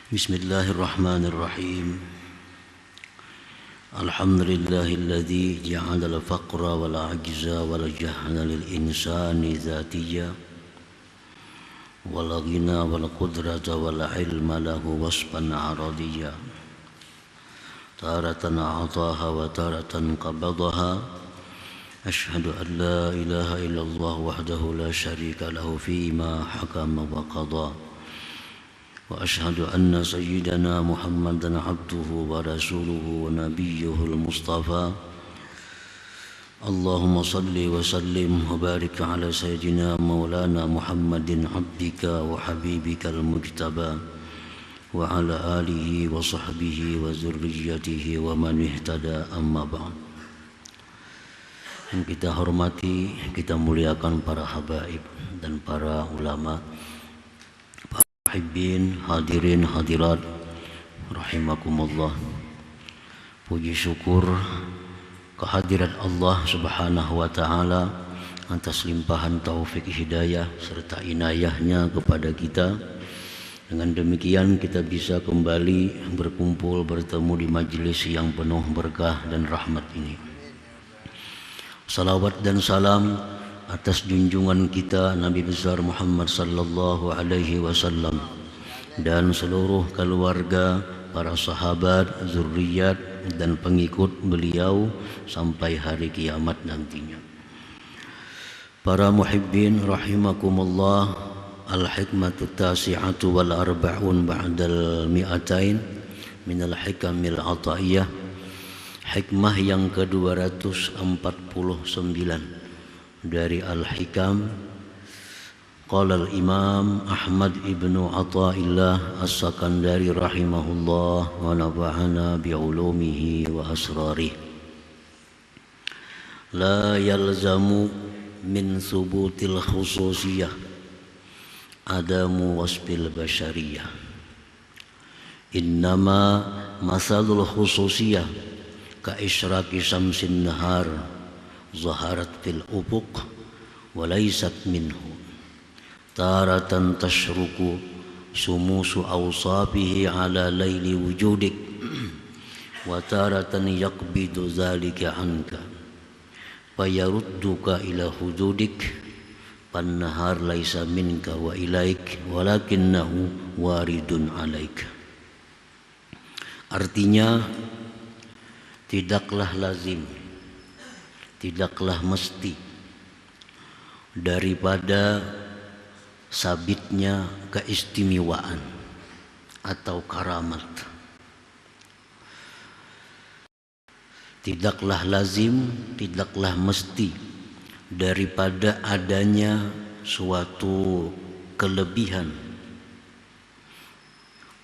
Bismillahirrahmanirrahim. Alhamdulillahilladzi ja'ala al-faqra wal 'ajza wal jahla lil insani dzatiyya wal ghina wal qudrata wal ilma lahu wasfan 'aradiyya. Taratan 'ataha wa taratan qabadaha. Ashhadu an la ilaha illallah wahdahu la syarika lahu fima hakama wa qada. وأشهد أن سيدنا محمدا عبده ورسوله ونبيه المصطفى اللهم صل وسلم وبارك على سيدنا مولانا محمد عبدك وحبيبك المجتبى وعلى آله وصحبه وذريته ومن اهتدى أما بعد. Yang kita hormati, kita muliakan para habaib dan para ulama, muhibbin, hadirin hadirat rahimakumullah. Puji syukur kehadirat Allah Subhanahu wa taala atas limpahan taufik hidayah serta inayahnya kepada kita. Dengan demikian kita bisa kembali berkumpul bertemu di majelis yang penuh berkah dan rahmat ini. Salawat dan salam atas junjungan kita Nabi besar Muhammad sallallahu alaihi wasallam dan seluruh keluarga, para sahabat, zuriat dan pengikut beliau sampai hari kiamat nantinya. Para muhibbin rahimakumullah, al-hikmatu tasi'atu wal arba'un ba'dal mi'atain minal hikamil ataiyah. Hikmah yang ke-249 dari Al-Hikam. Qala al-Imam Ahmad ibnu Athaillah As-Sakandari rahimahullah wa nafa'ana bi'ulumihi wa asrarih. La yalzamu min thubutil khususiyah adamu wasfil bashariyah. Innama masalul khususiyah ka isyraqi syamsin nahar zaharat fil ufuq wa laysat minhu. Taratan tashruku sumusu awsafihi ala layli wujudik wa taratan yaqbidu dhalika anka fayarudduka ila hududik fannahar laysa minka wa ilaik walakinnahu waridun alaik. Artinya, tidaklah lazim, tidaklah mesti daripada sabitnya keistimewaan atau karamat. Tidaklah lazim, tidaklah mesti daripada adanya suatu kelebihan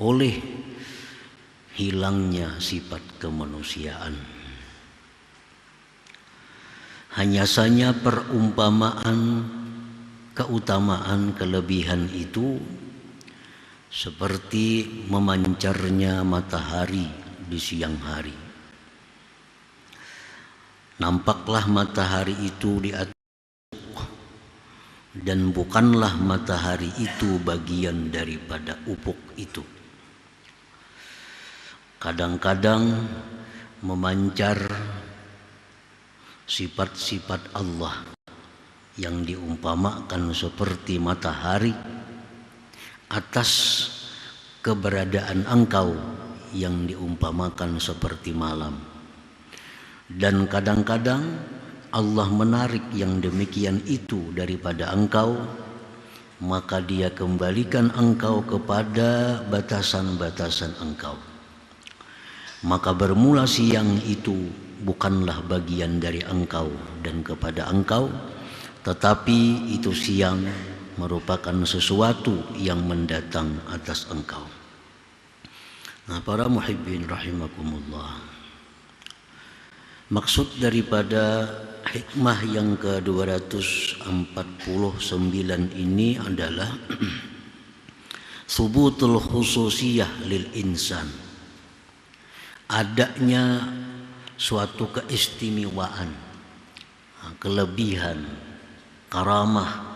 oleh hilangnya sifat kemanusiaan. Hanya saja perumpamaan keutamaan kelebihan itu seperti memancarnya matahari di siang hari. Nampaklah matahari itu di atas ufuk, dan bukanlah matahari itu bagian daripada ufuk itu. Kadang-kadang memancar sifat-sifat Allah yang diumpamakan seperti matahari atas keberadaan engkau yang diumpamakan seperti malam. Dan kadang-kadang Allah menarik yang demikian itu daripada engkau, maka Dia kembalikan engkau kepada batasan-batasan engkau. Maka bermula siang itu bukanlah bagian dari engkau dan kepada engkau, tetapi itu siang merupakan sesuatu yang mendatang atas engkau. Nah, para muhibbin rahimakumullah, maksud daripada hikmah yang ke-249 ini adalah subutul khususiyah lil insan, adanya suatu keistimewaan, kelebihan, karamah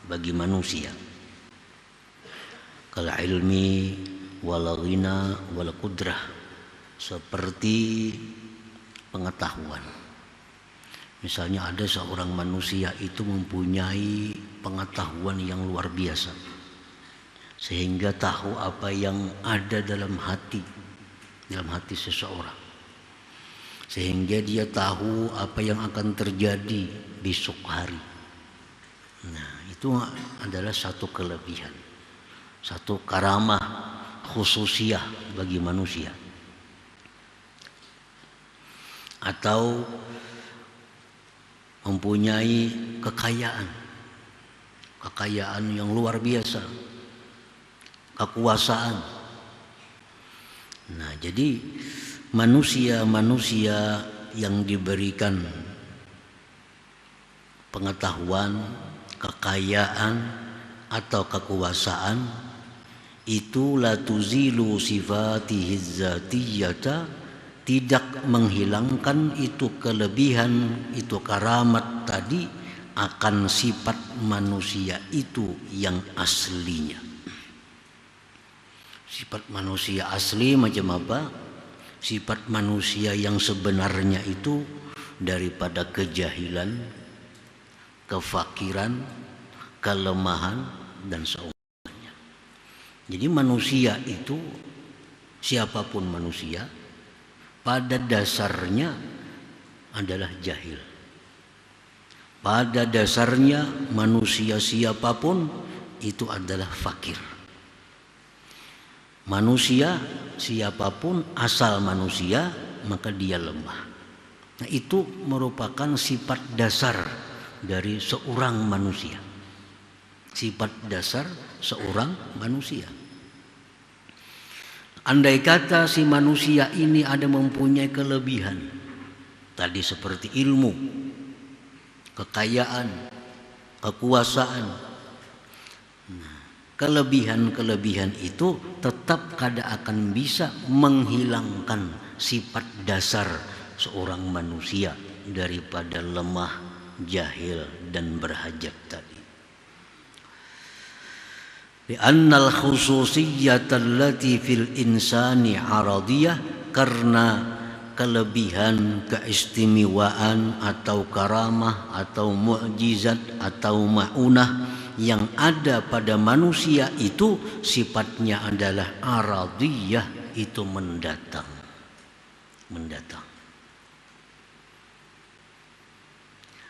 bagi manusia. Kal ilmi wal ghina wal qudrah, seperti pengetahuan. Misalnya ada seorang manusia itu mempunyai pengetahuan yang luar biasa, sehingga tahu apa yang ada dalam hati seseorang, sehingga dia tahu apa yang akan terjadi besok hari. Nah, itu adalah satu kelebihan, satu karamah khususiyah bagi manusia. Atau mempunyai kekayaan yang luar biasa, kekuasaan. Nah, jadi manusia yang diberikan pengetahuan, kekayaan atau kekuasaan itu la tuzilu sifatihi dzatiyata, tidak menghilangkan itu kelebihan, itu karamat tadi akan sifat manusia itu yang aslinya. Sifat manusia asli macam apa? Sifat manusia yang sebenarnya itu daripada kejahilan, kefakiran, kelemahan dan seumpamanya. Jadi manusia itu, siapapun manusia, pada dasarnya adalah jahil. Pada dasarnya manusia siapapun itu adalah fakir. Manusia siapapun asal manusia maka dia lemah. Nah, itu merupakan sifat dasar dari seorang manusia. Sifat dasar seorang manusia. Andai kata si manusia ini ada mempunyai kelebihan tadi seperti ilmu, kekayaan, kekuasaan, nah, kelebihan-kelebihan itu tetap kada akan bisa menghilangkan sifat dasar seorang manusia daripada lemah, jahil dan berhajat tadi. Li'annal khususiyyata allati fil insani aradiyah, karena kelebihan, keistimewaan atau karamah atau mukjizat atau maunah yang ada pada manusia itu sifatnya adalah aradiyah, itu mendatang.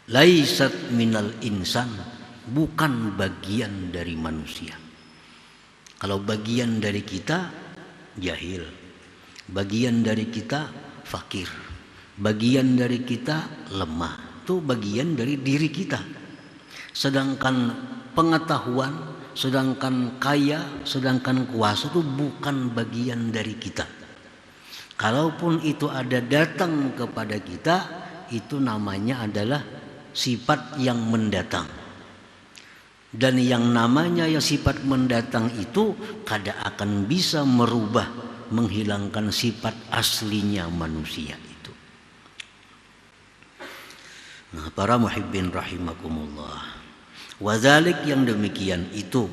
Laisat minal insan, bukan bagian dari manusia. Kalau bagian dari kita jahil, bagian dari kita fakir, bagian dari kita lemah, itu bagian dari diri kita. Sedangkan pengetahuan, sedangkan kaya, sedangkan kuasa itu bukan bagian dari kita. Kalaupun itu ada datang kepada kita, itu namanya adalah sifat yang mendatang. Dan yang namanya ya sifat mendatang itu kada akan bisa merubah, menghilangkan sifat aslinya manusia itu. Nah, para muhibbin rahimakumullah, wadzalik, yang demikian itu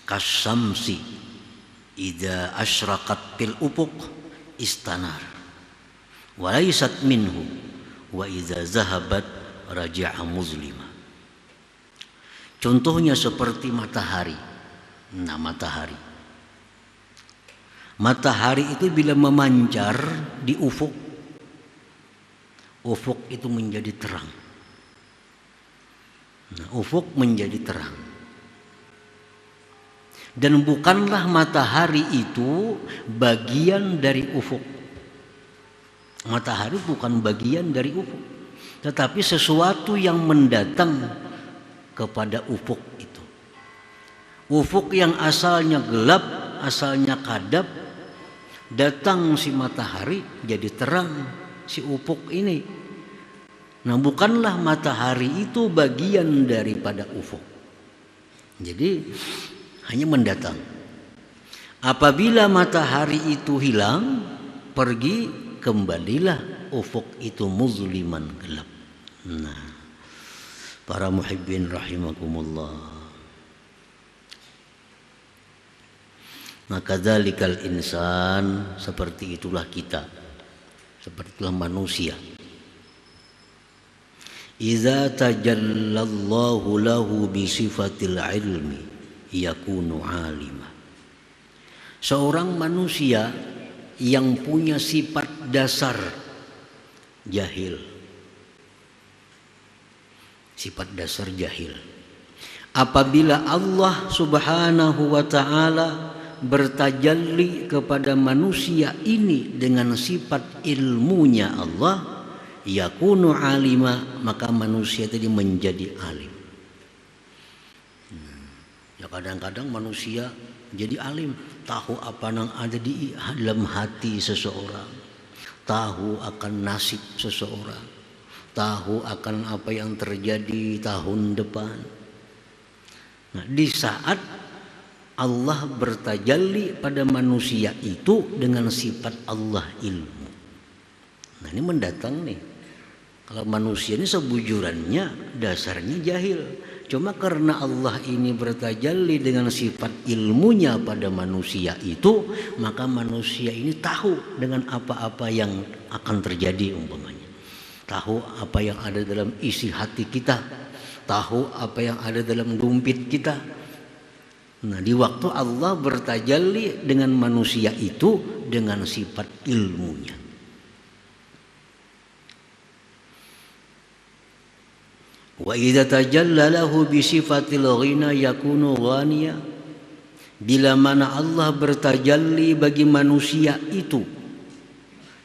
kasyamsi idza asyraqat fil ufuq istanar wa laysat minhu wa idza zahabat raja'a muzlima. Contohnya seperti matahari. Nah, matahari itu bila memancar di ufuk itu menjadi terang. Nah, ufuk menjadi terang. Dan bukanlah matahari itu bagian dari ufuk. Matahari bukan bagian dari ufuk, tetapi sesuatu yang mendatang kepada ufuk itu. Ufuk yang asalnya gelap, asalnya kadap, datang si matahari jadi terang si ufuk ini. Nah, bukanlah matahari itu bagian daripada ufuk. Jadi hanya mendatang. Apabila matahari itu hilang, pergi, kembalilah ufuk itu muzliman, gelap. Nah, para muhibbin rahimakumullah, Maka dzalikal insan, seperti itulah kita, seperti itulah manusia. Idza tajallallahu lahu bi sifatil ilmi yakunu alima. Seorang manusia yang punya sifat dasar jahil, sifat dasar jahil, apabila Allah Subhanahu wa ta'ala bertajalli kepada manusia ini dengan sifat ilmunya Allah, yakunu alima, maka manusia tadi menjadi alim. Ya kadang-kadang manusia jadi alim, tahu apa yang ada di dalam hati seseorang, tahu akan nasib seseorang, tahu akan apa yang terjadi tahun depan. Nah, di saat Allah bertajalli pada manusia itu dengan sifat Allah ilmu. Nah, ini mendatang nih. Kalau manusia ini sebujurannya dasarnya jahil. Cuma karena Allah ini bertajalli dengan sifat ilmunya pada manusia itu, maka manusia ini tahu dengan apa-apa yang akan terjadi umpamanya. Tahu apa yang ada dalam isi hati kita, tahu apa yang ada dalam dompet kita. Nah, di waktu Allah bertajalli dengan manusia itu dengan sifat ilmunya. Wa idza tajalla lahu bi sifatil ghina yakunu ghaniya. Bila mana Allah bertajalli bagi manusia itu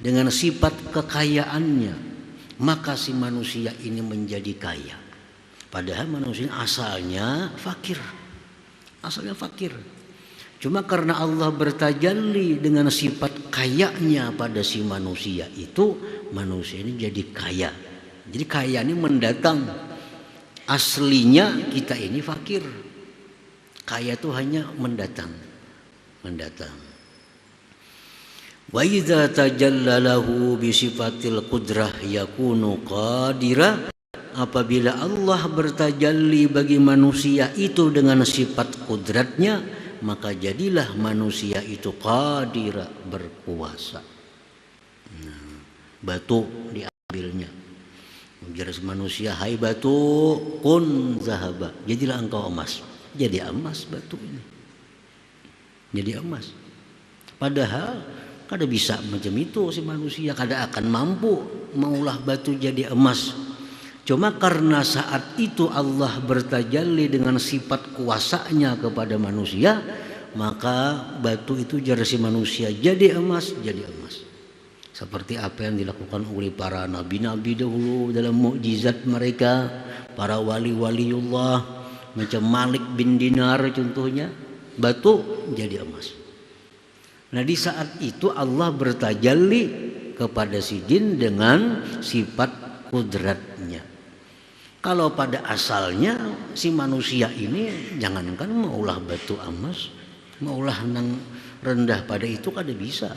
dengan sifat kekayaannya, maka si manusia ini menjadi kaya. Padahal manusia asalnya fakir. Asalnya fakir. Cuma karena Allah bertajalli dengan sifat kayanya pada si manusia itu, manusia ini jadi kaya. Jadi kaya ini mendatang. Aslinya kita ini fakir. Kaya itu hanya mendatang. Wa idza tajalla lahu bi sifatil qudrah yakunu qadira. Apabila Allah bertajalli bagi manusia itu dengan sifat kudratnya, maka jadilah manusia itu qadira, berkuasa. Nah, batu diambilnya. Ujar manusia, hai batu, kun zahaba, jadilah engkau emas. Jadi emas batu ini, jadi emas. Padahal kada bisa macam itu si manusia, kada akan mampu maulah batu jadi emas. Cuma karena saat itu Allah bertajalli dengan sifat kuasanya kepada manusia, maka batu itu jar si manusia jadi emas, jadi emas. Seperti apa yang dilakukan oleh para nabi-nabi dahulu dalam mukjizat mereka, para wali-waliullah macam Malik bin Dinar contohnya, batu jadi emas. Nah, di saat itu Allah bertajalli kepada si jin dengan sifat kudratnya. Kalau pada asalnya si manusia ini jangankan maulah batu emas, maulah nang rendah pada itu kada bisa.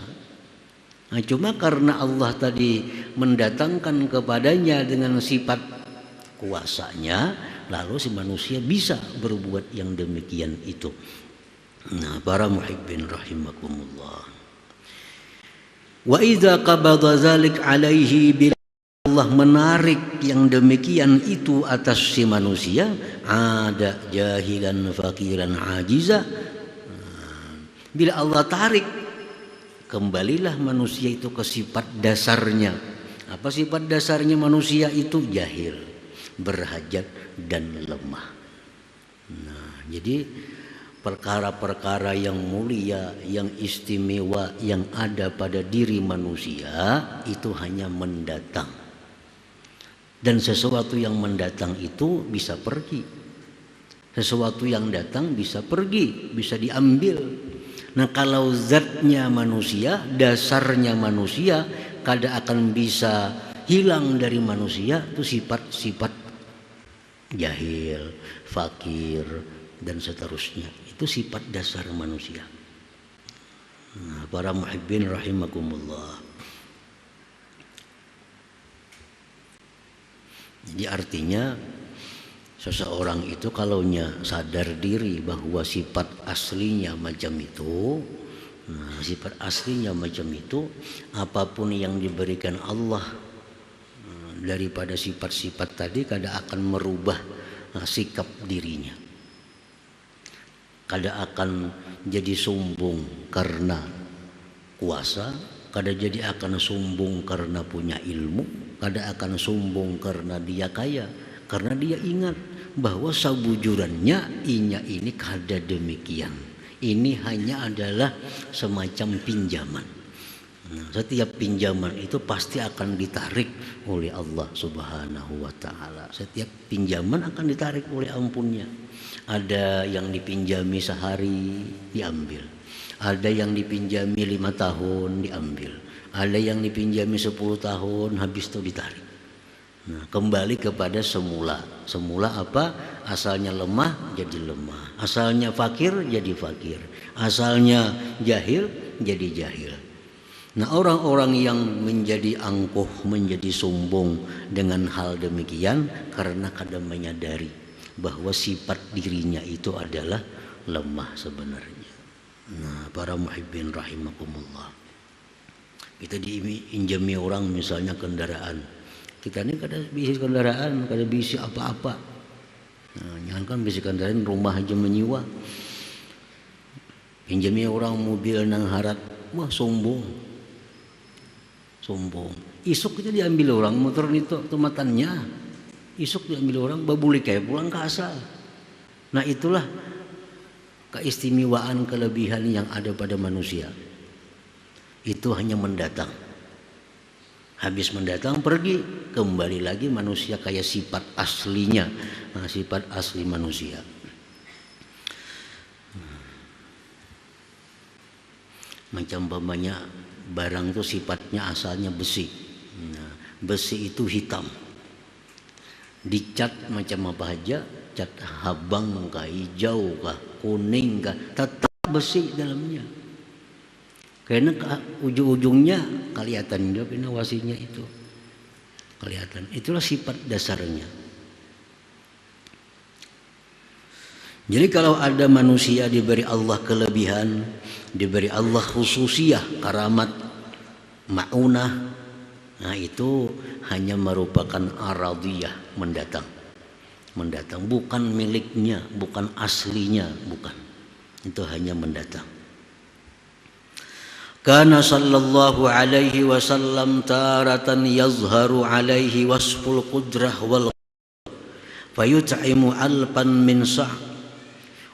Nah, cuma karena Allah tadi mendatangkan kepadanya dengan sifat kuasanya, lalu si manusia bisa berbuat yang demikian itu. Nah, para muhibbin rahimakumullah. Wa idza qabadha dzalik alaihi, bila Allah menarik yang demikian itu atas si manusia, ada jahilan fakiran ajiza. Bila Allah tarik, kembalilah manusia itu ke sifat dasarnya. Apa sifat dasarnya manusia itu? Jahil, berhajat dan lemah. Nah, jadi perkara-perkara yang mulia, yang istimewa yang ada pada diri manusia itu hanya mendatang. Dan sesuatu yang mendatang itu bisa pergi. Sesuatu yang datang bisa pergi, bisa diambil. Nah, kalau zatnya manusia, dasarnya manusia, kada akan bisa hilang dari manusia itu sifat-sifat jahil, fakir, dan seterusnya. Itu sifat dasar manusia. Nah, para muhibbin rahimakumullah. Jadi artinya Seseorang itu kalaunya sadar diri bahwa sifat aslinya macam itu, sifat aslinya macam itu, apapun yang diberikan Allah daripada sifat-sifat tadi kada akan merubah sikap dirinya. Kada akan jadi sombong karena kuasa, kada jadi akan sombong karena punya ilmu, kada akan sombong karena dia kaya, karena dia ingat bahwa sabujurannya inya ini kada demikian. Ini hanya adalah semacam pinjaman. Setiap pinjaman itu pasti akan ditarik oleh Allah Subhanahu wa ta'ala. Setiap pinjaman akan ditarik oleh ampunnya. Ada yang dipinjami sehari diambil, ada yang dipinjami 5 tahun diambil, ada yang dipinjami 10 tahun habis itu ditarik. Nah, kembali kepada semula. Semula apa? Asalnya lemah jadi lemah, asalnya fakir jadi fakir, asalnya jahil jadi jahil. Nah, orang-orang yang menjadi angkuh, menjadi sombong dengan hal demikian karena kadang menyadari bahwa sifat dirinya itu adalah lemah sebenarnya. Nah, para muhibbin rahimakumullah, kita diinjami orang misalnya kendaraan. Kita ini kada bisi kendaraan, kada bisi apa-apa. Nah, jangan kan bisi kendaraan, rumah aja menyiwa. Pinjami orang mobil nang harat, wah sombong. Sombong. Isuk itu diambil orang motor itu tomatannya. Isuk diambil orang, babuli kayak pulang ke asal. Nah, itulah keistimewaan kelebihan yang ada pada manusia. Itu hanya mendatang. Habis mendatang pergi, kembali lagi manusia kayak sifat aslinya, sifat asli manusia. Macam umpamanya barang itu sifatnya asalnya besi. Nah, besi itu hitam, dicat macam apa aja, cat habang kah, hijau kah, kuning kah, tetap besi dalamnya. Karena ujung-ujungnya kelihatan juga pinawasinya itu kelihatan. Itulah sifat dasarnya. Jadi kalau ada manusia diberi Allah kelebihan, diberi Allah khususiyah, karamat, ma'unah, nah itu hanya merupakan aradiyah, mendatang, bukan miliknya, bukan aslinya, bukan. Itu hanya mendatang. Kana sallallahu alaihi wasallam taratan yazharu alaihi wasful qudrah wal fayut'imu alpan min sa'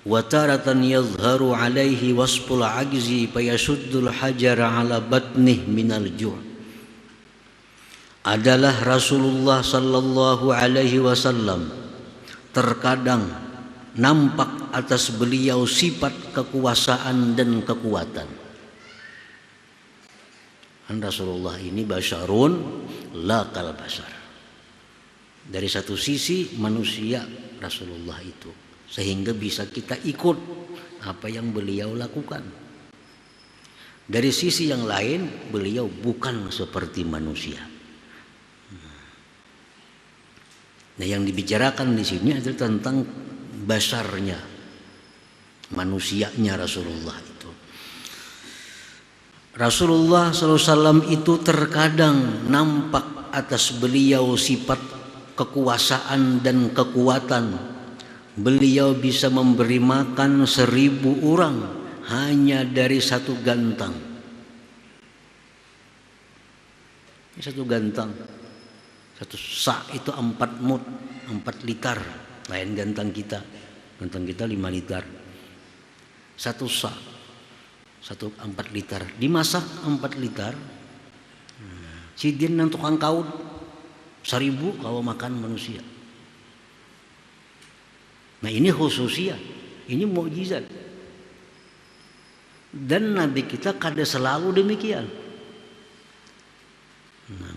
wa taratan yazharu alaihi wasful ajzi fayashuddul hajara ala batnih minal ju'. Adalah Rasulullah sallallahu alaihi wasallam terkadang nampak atas beliau sifat kekuasaan dan kekuatan. Rasulullah ini basyarun la kal basyar. Dari satu sisi manusia Rasulullah itu, sehingga bisa kita ikut apa yang beliau lakukan. Dari sisi yang lain beliau bukan seperti manusia. Nah, yang dibicarakan di sini adalah tentang basyarnya, manusianya Rasulullah itu. Rasulullah SAW itu terkadang nampak atas beliau sifat kekuasaan dan kekuatan. Beliau bisa memberi makan 1000 orang hanya dari satu gantang. Satu gantang, satu sa' itu 4 mud, 4 liter. Lain gantang kita 5 liter. Satu sa', 4 liter, dimasak 4 liter. Sidin nang tukang kaut 1000 kalau makan manusia. Nah, ini khususnya, ini mukjizat. Dan Nabi kita kada selalu demikian. Nah,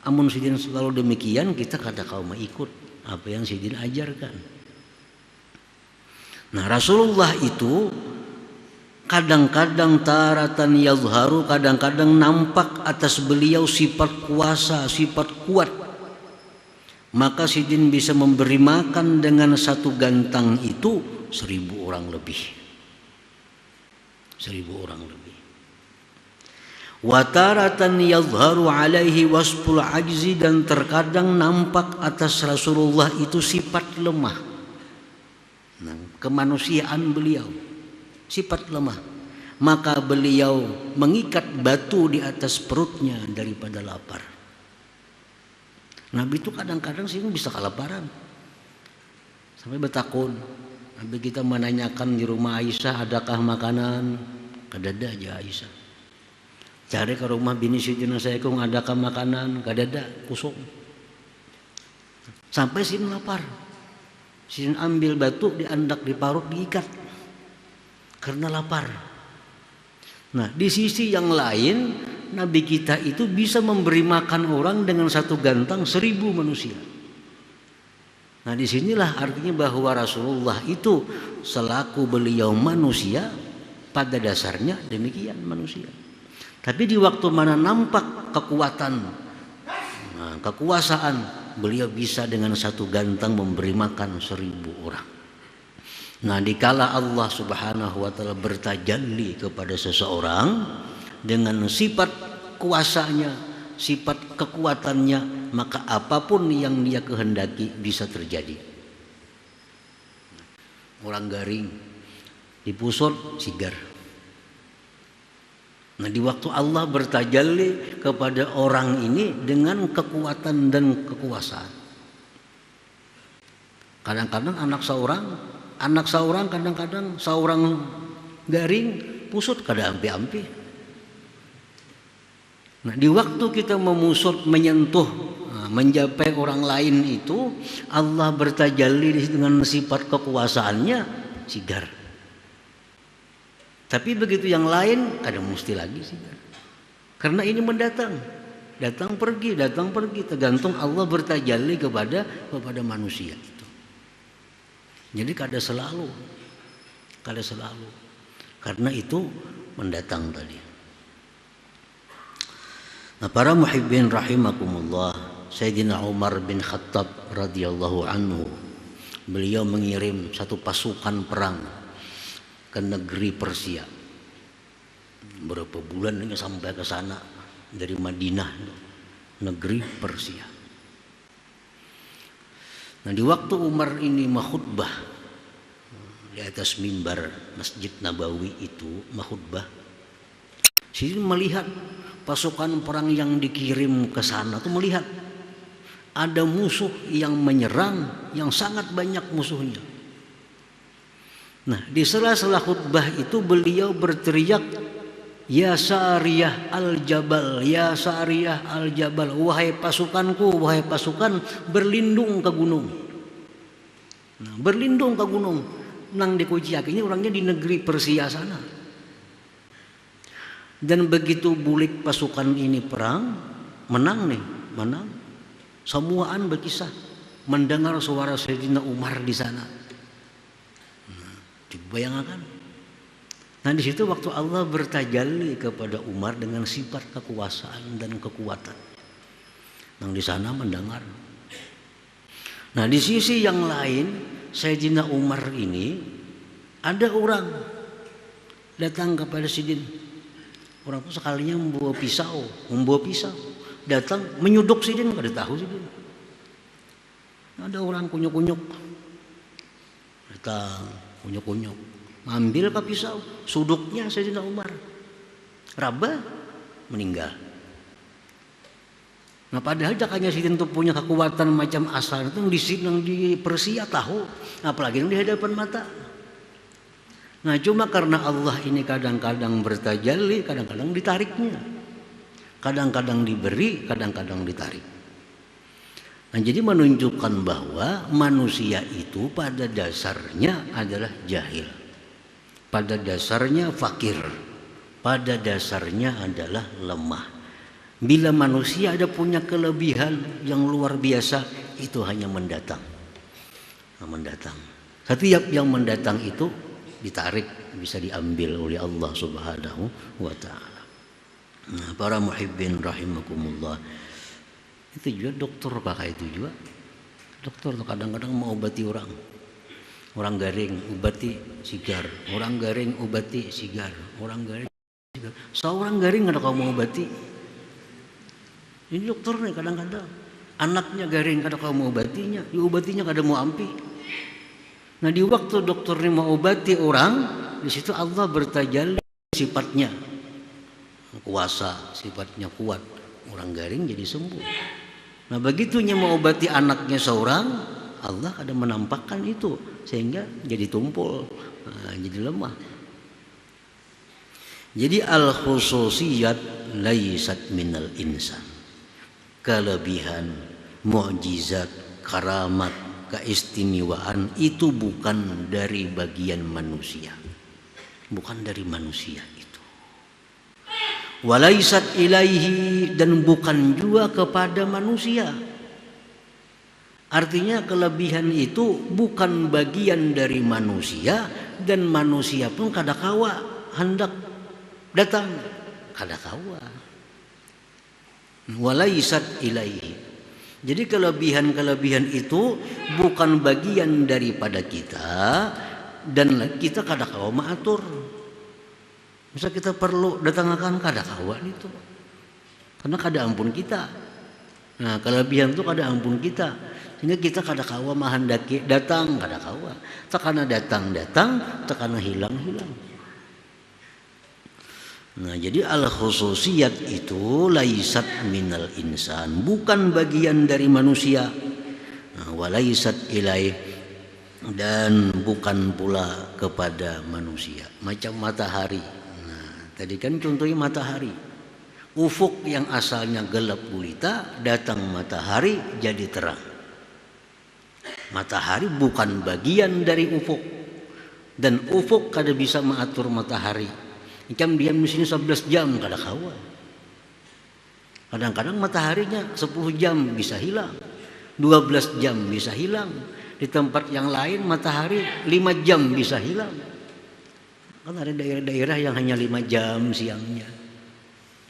amun sidin selalu demikian, kita kada kau mau ikut apa yang sidin ajarkan. Nah, Rasulullah itu kadang-kadang taratan yazharu, kadang-kadang nampak atas beliau sifat kuasa, sifat kuat. maka Sidin bisa memberi makan dengan satu gantang itu 1000 orang lebih. 1000 orang lebih. Wa taratan yadhharu alaihi wasful ajzi, dan terkadang nampak atas Rasulullah itu sifat lemah. Nah, kemanusiaan beliau sifat lemah, maka beliau mengikat batu di atas perutnya daripada lapar. Nabi itu kadang-kadang sih bisa kelaparan sampai bertakun. Nabi kita menanyakan di rumah Aisyah, adakah makanan? Kadada aja Aisyah. Cari ke rumah bini Sidina saya kung adakah makanan? Kadada, kusung. Sampai Sidin lapar. Sidin ambil batu, diandak, diparut, diikat karena lapar. Nah, di sisi yang lain Nabi kita itu bisa memberi makan orang dengan satu gantang 1000 manusia. Nah, disinilah artinya bahwa Rasulullah itu selaku beliau manusia, pada dasarnya demikian manusia. Tapi di waktu mana nampak kekuatan, kekuasaan, beliau bisa dengan satu gantang memberi makan 1000 orang. Nah, dikala Allah Subhanahu wa taala bertajalli kepada seseorang dengan sifat kuasanya, sifat kekuatannya, maka apapun yang dia kehendaki bisa terjadi. Orang garing dipusut sigar. Nah, di waktu Allah bertajalli kepada orang ini dengan kekuatan dan kekuasaan. Kadang-kadang anak seorang kadang-kadang seorang garing pusut kada ampi-ampi. Nah, di waktu kita memusut, menyentuh, mencapai orang lain itu, Allah bertajalli dengan sifat kekuasaannya sigar. Tapi begitu yang lain kadang mesti lagi sigar. Karena ini mendatang, datang pergi, tergantung Allah bertajalli kepada manusia itu. Jadi kada selalu. Karena itu mendatang tadi. Nah, para muhibbin rahimakumullah, Sayyidina Umar bin Khattab radhiyallahu anhu, beliau mengirim satu pasukan perang ke negeri Persia. Berapa bulan ini sampai ke sana dari Madinah, negeri Persia. Nah, di waktu Umar ini makhutbah di atas mimbar Masjid Nabawi itu, makhutbah, Sidin melihat pasukan perang yang dikirim ke sana tuh, melihat ada musuh yang menyerang, yang sangat banyak musuhnya. Nah, di sela-sela khutbah itu beliau berteriak, "Ya Sariyah al-Jabal, ya Sariyah al-Jabal, wahai pasukanku, wahai pasukan, berlindung ke gunung." Nah, berlindung ke gunung. Nang di Kuciak ini orangnya di negeri Persia sana. Dan begitu bulik pasukan ini perang, menang. Semuaan berkisah mendengar suara Sayyidina Umar di sana. Dibayangkan. Nah, di situ waktu Allah bertajalli kepada Umar dengan sifat kekuasaan dan kekuatan. Yang di sana mendengar. Nah, di sisi yang lain, Sayyidina Umar ini ada orang datang kepada Sidin. Orang itu sekalinya membawa pisau, datang menyuduk Sidin, kada tahu Sidin. Ada orang kunyuk-kunyuk, datang kunyuk-kunyuk, ambil ke pisau, suduknya Sayyidina Umar, raba, meninggal. Nah, padahal jakanya Sidin itu punya kekuatan macam asal itu yang di Persia tahu, apalagi yang di hadapan mata. Nah, cuma karena Allah ini kadang-kadang bertajalli, kadang-kadang ditariknya, kadang-kadang diberi, kadang-kadang ditarik. Nah, jadi menunjukkan bahwa manusia itu pada dasarnya adalah jahil, pada dasarnya fakir, pada dasarnya adalah lemah. Bila manusia ada punya kelebihan yang luar biasa, itu hanya mendatang. Setiap yang mendatang itu ditarik, bisa diambil oleh Allah Subhanahu wa ta'ala. Nah, para muhibbin rahimakumullah, itu juga dokter pakai itu juga. Dokter tuh kadang-kadang mau obati orang garing obati sigar, orang garing obati sigar, orang garing sigar. Seorang garing ada kau mau obati. Ini dokter nih kadang-kadang anaknya garing kada kau mau obatinya, diobatinya kada mau ampi. Nah di waktu dokter ini mau obati orang, di situ Allah bertajalli sifatnya kuasa, sifatnya kuat. Orang garing jadi sembuh. Nah begitunya mau obati anaknya seorang, Allah ada menampakkan itu sehingga jadi tumpul, jadi lemah. Jadi al-khususiyat laisat minal insan. Kelebihan, mukjizat, karamat, keistimewaan itu bukan dari bagian manusia. Bukan dari manusia itu. Walaisat ilaihi, dan bukan juga kepada manusia. Artinya kelebihan itu bukan bagian dari manusia, dan manusia pun kada kawa hendak datang, kada kawa. Walaisat ilaihi. Jadi kelebihan-kelebihan itu bukan bagian daripada kita, dan kita kada kawa maatur. Misal kita perlu datangkan kada kawa itu, karena kada ampun kita. Nah kelebihan itu kada ampun kita, sehingga kita kada kawa mahendaki datang, kada kawa. Tekana datang, tekana hilang. Nah jadi al-khususiyat itu laisat minal insan, bukan bagian dari manusia. Nah, walaisat ilaih, dan bukan pula kepada manusia. Macam matahari. Nah tadi kan contohnya matahari. Ufuk yang asalnya gelap gulita, datang matahari jadi terang. Matahari bukan bagian dari ufuk, dan ufuk kada bisa mengatur matahari. Jam diam di sini 11 jam kada kawa. Kadang-kadang mataharinya 10 jam bisa hilang, 12 jam bisa hilang. Di tempat yang lain matahari 5 jam bisa hilang. Kan ada daerah-daerah yang hanya 5 jam siangnya,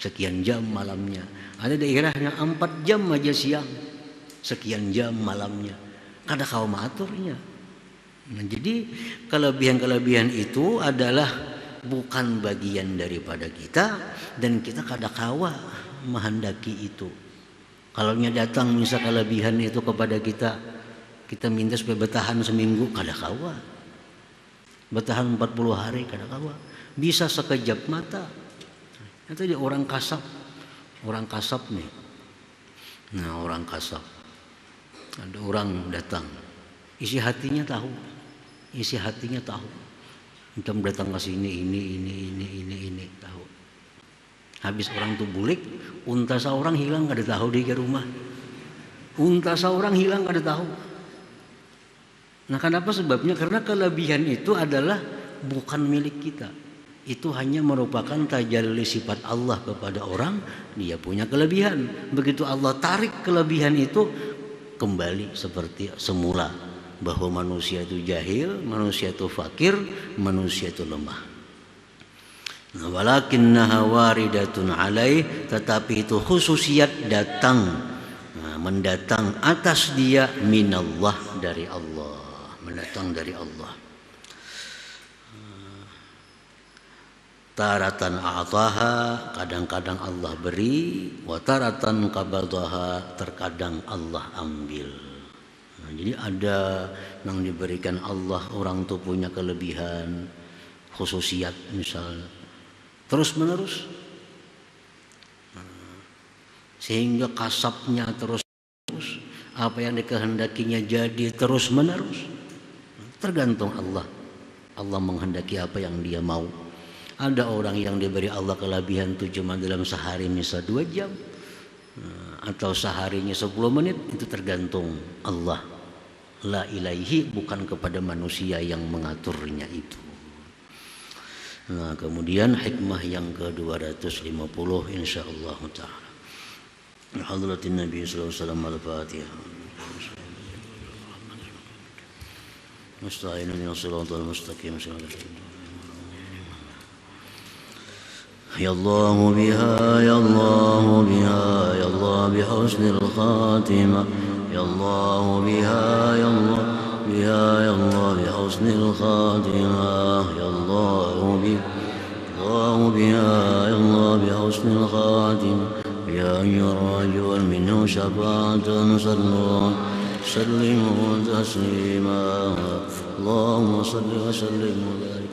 sekian jam malamnya. Ada daerah yang 4 jam aja siang, sekian jam malamnya. Kada kawa mengaturnya. Nah, jadi kelebihan-kelebihan itu adalah bukan bagian daripada kita, dan kita kada kawa menghendaki itu. Kalau datang misal kelebihan itu kepada kita, kita minta supaya bertahan seminggu, kada kawa. Bertahan 40 hari kada kawa. Bisa sekejap mata. Itu dia orang kasap nih. Nah orang kasap, ada orang datang, isi hatinya tahu. Macam datang ke sini ini tahu. Habis orang tuh bulik, unta seorang hilang kada tahu di rumah. Unta seorang hilang kada tahu. Nah, kenapa sebabnya? Karena kelebihan itu adalah bukan milik kita. Itu hanya merupakan tajalli sifat Allah kepada orang, dia punya kelebihan. Begitu Allah tarik kelebihan itu kembali seperti semula. Bahwa manusia itu jahil, manusia itu fakir, manusia itu lemah. Nah, walakinnaha waridatun alaih, tetapi itu khususiat datang, mendatang atas dia minallah, dari Allah, mendatang dari Allah. Taratan a'taha, kadang-kadang Allah beri, wa taratan qabadaha, terkadang Allah ambil. Jadi ada yang diberikan Allah, orang tuh punya kelebihan, khususiat misalnya, terus menerus, sehingga kasapnya terus, apa yang dikehendakinya jadi terus menerus. Tergantung Allah. Allah menghendaki apa yang dia mau. Ada orang yang diberi Allah kelebihan itu cuma dalam sehari misal 2 jam, atau seharinya 10 menit, itu tergantung Allah. La ilaihi, bukan kepada manusia yang mengaturnya itu. Nah, kemudian hikmah yang ke-250 insyaallah taala. Hadratin Nabi sallallahu alaihi wasallam, al-Fatihah. Musta'inun ya shiratal mustaqim. Ya Allah biha, ya Allah biha, ya Allah bihusnil khatimah. يا الله بها يا الله بها يا الله بحسن الخاتمة يا الله بها الله بها يا الله بحسن الخاتمة يا أيها الرجل منه شفاعة صلوا سلموا تسليما اللهم صل وسلم وبارك